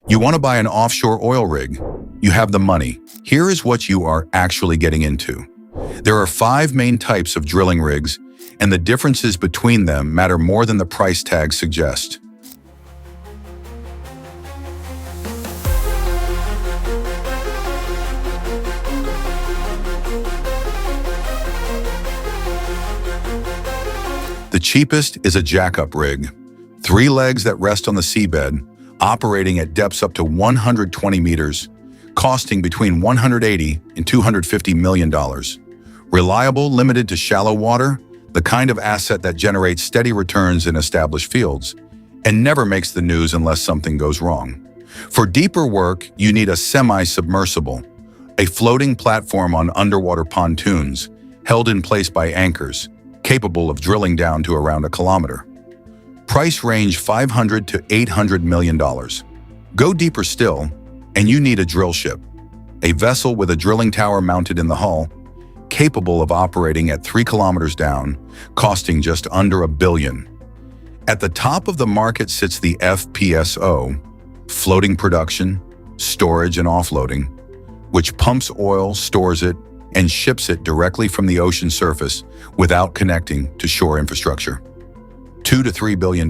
You want to buy an offshore oil rig. You have the money. Here is what you are actually getting into. There are 5 main types of drilling rigs, and the differences between them matter more than the price tag suggests. The cheapest is a jackup rig, 3 legs that rest on the seabed, operating at depths up to 120 meters, costing between $180 and $250 million. Reliable, limited to shallow water, the kind of asset that generates steady returns in established fields, and never makes the news unless something goes wrong. For deeper work, you need a semi-submersible, a floating platform on underwater pontoons, held in place by anchors, capable of drilling down to around 1 kilometer. Price range $500 to $800 million. Go deeper still, and you need a drill ship, a vessel with a drilling tower mounted in the hull, capable of operating at 3 kilometers down, costing just under $1 billion. At the top of the market sits the FPSO, floating production, storage and offloading, which pumps oil, stores it, and ships it directly from the ocean surface without connecting to shore infrastructure. $2 to $3 billion.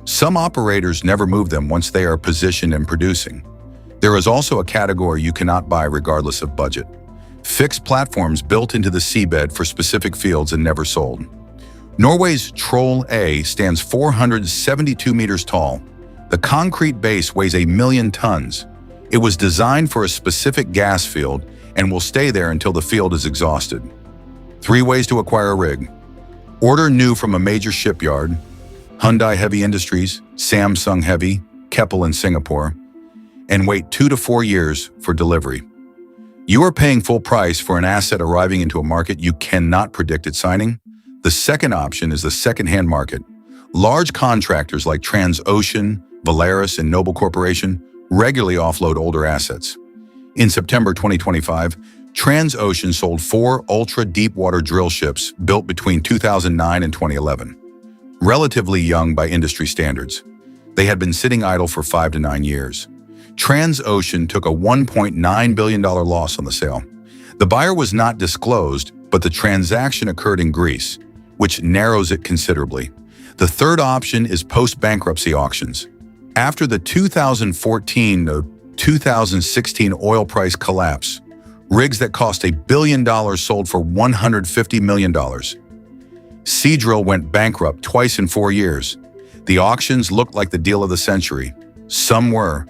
Some operators never move them once they are positioned and producing. There is also a category you cannot buy regardless of budget. Fixed platforms built into the seabed for specific fields and never sold. Norway's Troll A stands 472 meters tall. The concrete base weighs 1 million tons. It was designed for a specific gas field and will stay there until the field is exhausted. 3 ways to acquire a rig. Order new from a major shipyard, Hyundai Heavy Industries, Samsung Heavy, Keppel in Singapore, and wait 2 to 4 years for delivery. You are paying full price for an asset arriving into a market you cannot predict at signing. The second option is the second-hand market. Large contractors like Transocean, Valaris, and Noble Corporation regularly offload older assets. In September 2025, Transocean sold 4 ultra-deepwater drill ships built between 2009 and 2011. Relatively young by industry standards, they had been sitting idle for 5 to 9 years. Transocean took a $1.9 billion loss on the sale. The buyer was not disclosed, but the transaction occurred in Greece, which narrows it considerably. The third option is post-bankruptcy auctions. After the 2014 to 2016 oil price collapse, rigs that cost $1 billion sold for $150 million. Seadrill went bankrupt twice in 4 years. The auctions looked like the deal of the century. Some were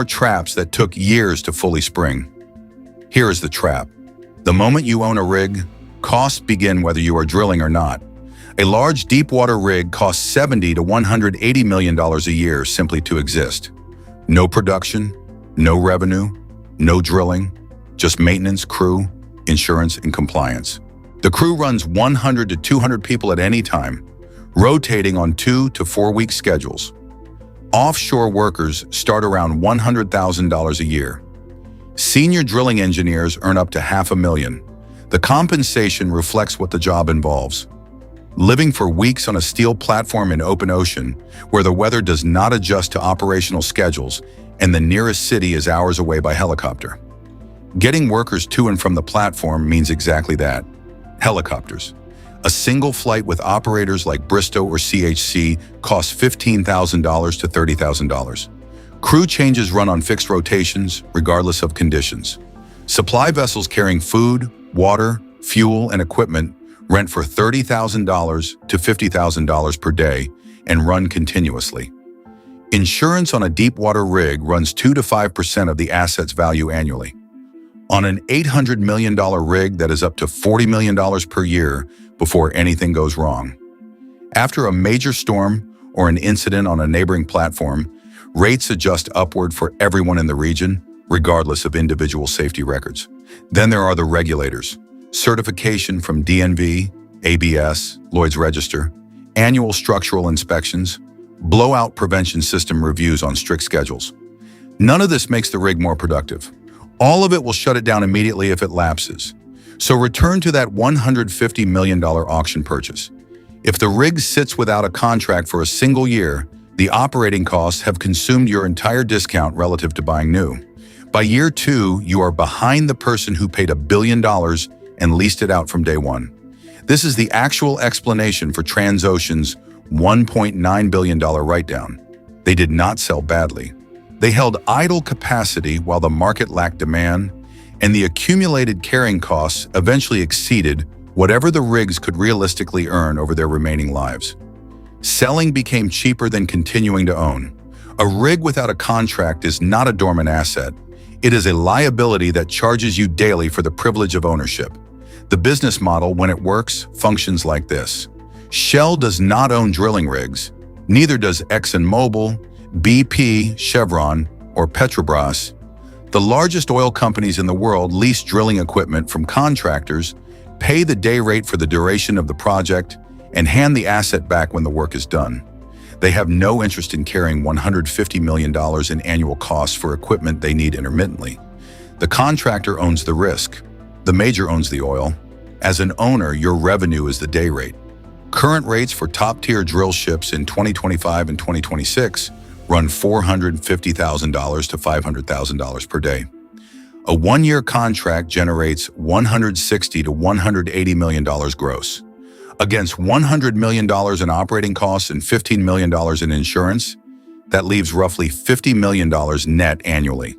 traps that took years to fully spring. Here is the trap. The moment you own a rig, costs begin whether you are drilling or not. A large deepwater rig costs $70 to $180 million a year simply to exist. No production, no revenue, no drilling, just maintenance, crew, insurance, and compliance. The crew runs 100 to 200 people at any time, rotating on 2 to 4 week schedules. Offshore workers start around $100,000 a year. Senior drilling engineers earn up to $500,000. The compensation reflects what the job involves. Living for weeks on a steel platform in open ocean, where the weather does not adjust to operational schedules and the nearest city is hours away by helicopter. Getting workers to and from the platform means exactly that. Helicopters. A single flight with operators like Bristow or CHC costs $15,000 to $30,000. Crew changes run on fixed rotations, regardless of conditions. Supply vessels carrying food, water, fuel, and equipment rent for $30,000 to $50,000 per day and run continuously. Insurance on a deepwater rig runs 2 to 5% of the asset's value annually. On an $800 million rig, that is up to $40 million per year before anything goes wrong. After a major storm or an incident on a neighboring platform, rates adjust upward for everyone in the region, regardless of individual safety records. Then there are the regulators. Certification from DNV, ABS, Lloyd's Register, annual structural inspections, blowout prevention system reviews on strict schedules. None of this makes the rig more productive. All of it will shut it down immediately if it lapses. So return to that $150 million auction purchase. If the rig sits without a contract for a single year, The operating costs have consumed your entire discount relative to buying new. By year 2, you are behind the person who paid $1 billion and leased it out from day 1. This is the actual explanation for Transocean's $1.9 billion write-down. They did not sell badly. They held idle capacity while the market lacked demand, and the accumulated carrying costs eventually exceeded whatever the rigs could realistically earn over their remaining lives. Selling became cheaper than continuing to own. A rig without a contract is not a dormant asset. It is a liability that charges you daily for the privilege of ownership. The business model, when it works, functions like this. Shell does not own drilling rigs. Neither does ExxonMobil, BP, Chevron, or Petrobras. The largest oil companies in the world lease drilling equipment from contractors, pay the day rate for the duration of the project, and hand the asset back when the work is done. They have no interest in carrying $150 million in annual costs for equipment they need intermittently. The contractor owns the risk. The major owns the oil. As an owner, your revenue is the day rate. Current rates for top-tier drill ships in 2025 and 2026 run $450,000 to $500,000 per day. A one-year contract generates $160 to $180 million gross. Against $100 million in operating costs and $15 million in insurance, that leaves roughly $50 million net annually.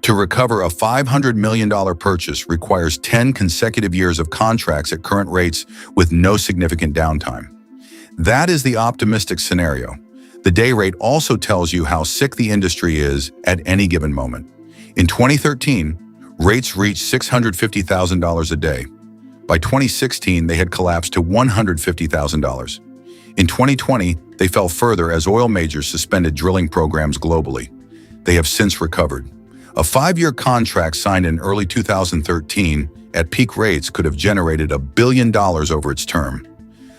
To recover a $500 million purchase requires 10 consecutive years of contracts at current rates with no significant downtime. That is the optimistic scenario. The day rate also tells you how sick the industry is at any given moment. In 2013, rates reached $650,000 a day. By 2016, they had collapsed to $150,000. In 2020, they fell further as oil majors suspended drilling programs globally. They have since recovered. A 5-year contract signed in early 2013 at peak rates could have generated $1 billion over its term.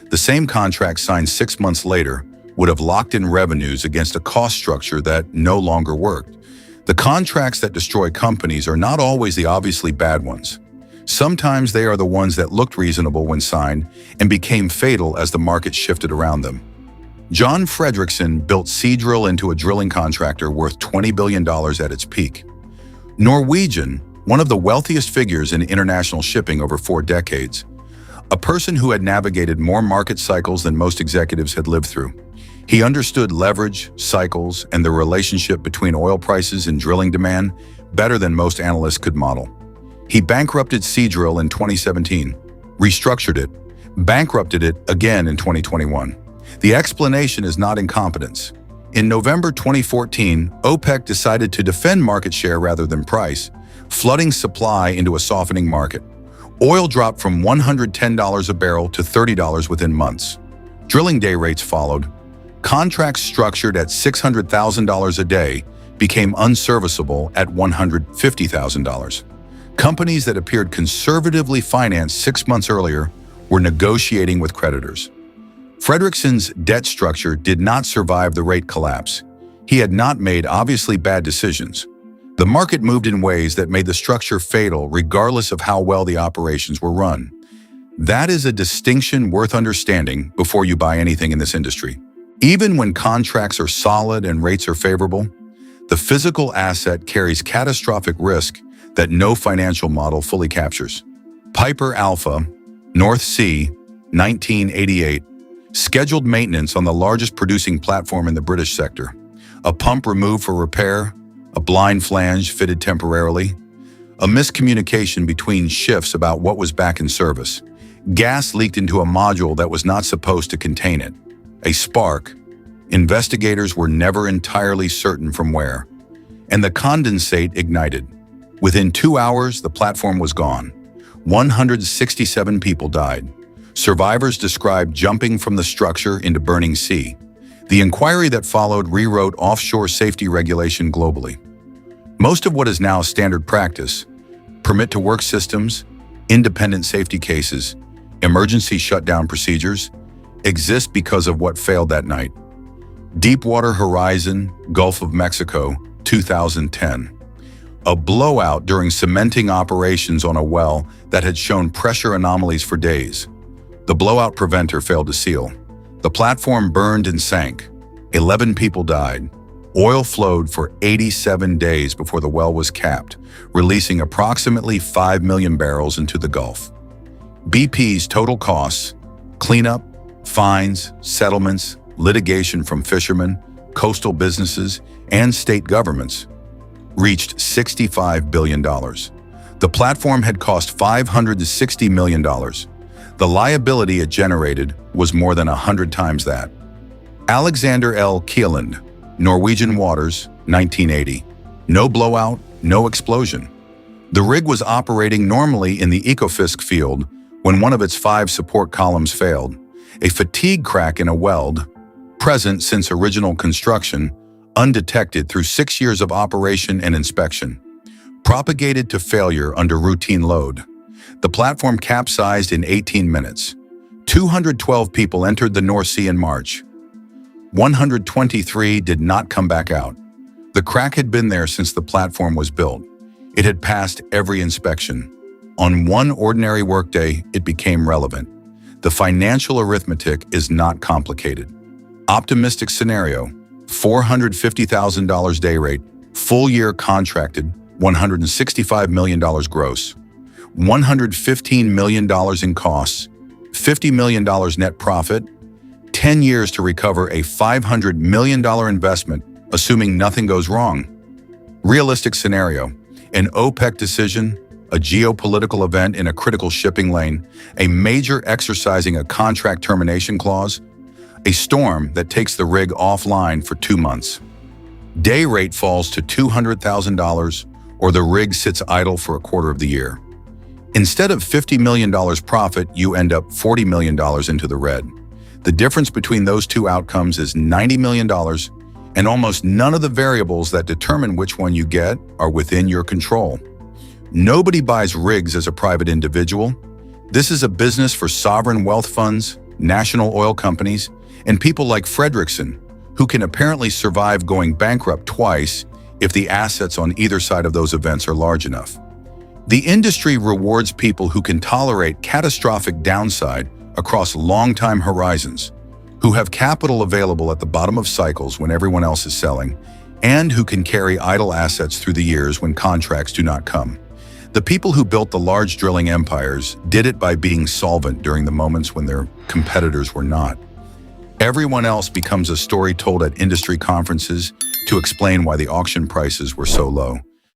The same contract signed 6 months later would have locked in revenues against a cost structure that no longer worked. The contracts that destroy companies are not always the obviously bad ones. Sometimes they are the ones that looked reasonable when signed and became fatal as the market shifted around them. John Fredriksen built Seadrill into a drilling contractor worth $20 billion at its peak. Norwegian, one of the wealthiest figures in international shipping over 4 decades, a person who had navigated more market cycles than most executives had lived through. He understood leverage, cycles, and the relationship between oil prices and drilling demand better than most analysts could model. He bankrupted Seadrill in 2017, restructured it, bankrupted it again in 2021. The explanation is not incompetence. In November 2014, OPEC decided to defend market share rather than price, flooding supply into a softening market. Oil dropped from $110 a barrel to $30 within months. Drilling day rates followed. Contracts structured at $600,000 a day became unserviceable at $150,000. Companies that appeared conservatively financed 6 months earlier were negotiating with creditors. Fredriksen's debt structure did not survive the rate collapse. He had not made obviously bad decisions. The market moved in ways that made the structure fatal regardless of how well the operations were run. That is a distinction worth understanding before you buy anything in this industry. Even when contracts are solid and rates are favorable, the physical asset carries catastrophic risk that no financial model fully captures. Piper Alpha, North Sea, 1988, scheduled maintenance on the largest producing platform in the British sector. A pump removed for repair, a blind flange fitted temporarily, a miscommunication between shifts about what was back in service. Gas leaked into a module that was not supposed to contain it. A spark. Investigators were never entirely certain from where. And the condensate ignited. Within 2 hours, the platform was gone. 167 people died. Survivors described jumping from the structure into burning sea. The inquiry that followed rewrote offshore safety regulation globally. Most of what is now standard practice, permit-to-work systems, independent safety cases, emergency shutdown procedures, exist because of what failed that night. Deepwater Horizon, Gulf of Mexico, 2010. A blowout during cementing operations on a well that had shown pressure anomalies for days. The blowout preventer failed to seal. The platform burned and sank. 11 people died. Oil flowed for 87 days before the well was capped, releasing approximately 5 million barrels into the Gulf. BP's total costs, cleanup, fines, settlements, litigation from fishermen, coastal businesses, and state governments, reached $65 billion. The platform had cost $560 million. The liability it generated was more than 100 times that. Alexander L. Kieland, Norwegian Waters, 1980. No blowout, no explosion. The rig was operating normally in the Ekofisk field when one of its 5 support columns failed. A fatigue crack in a weld, present since original construction, undetected through 6 years of operation and inspection, propagated to failure under routine load. The platform capsized in 18 minutes. 212 people entered the North Sea in March. 123 did not come back out. The crack had been there since the platform was built. It had passed every inspection. On one ordinary workday, it became relevant. The financial arithmetic is not complicated. Optimistic scenario, $450,000 day rate, full year contracted, $165 million gross, $115 million in costs, $50 million net profit, 10 years to recover a $500 million investment, assuming nothing goes wrong. Realistic scenario, an OPEC decision, a geopolitical event in a critical shipping lane, a major exercising a contract termination clause, a storm that takes the rig offline for 2 months. Day rate falls to $200,000, or the rig sits idle for a quarter of the year. Instead of $50 million profit, you end up $40 million into the red. The difference between those two outcomes is $90 million, and almost none of the variables that determine which one you get are within your control. Nobody buys rigs as a private individual. This is a business for sovereign wealth funds, national oil companies, and people like Fredrickson, who can apparently survive going bankrupt twice if the assets on either side of those events are large enough. The industry rewards people who can tolerate catastrophic downside across long-time horizons, who have capital available at the bottom of cycles when everyone else is selling, and who can carry idle assets through the years when contracts do not come. The people who built the large drilling empires did it by being solvent during the moments when their competitors were not. Everyone else becomes a story told at industry conferences to explain why the auction prices were so low.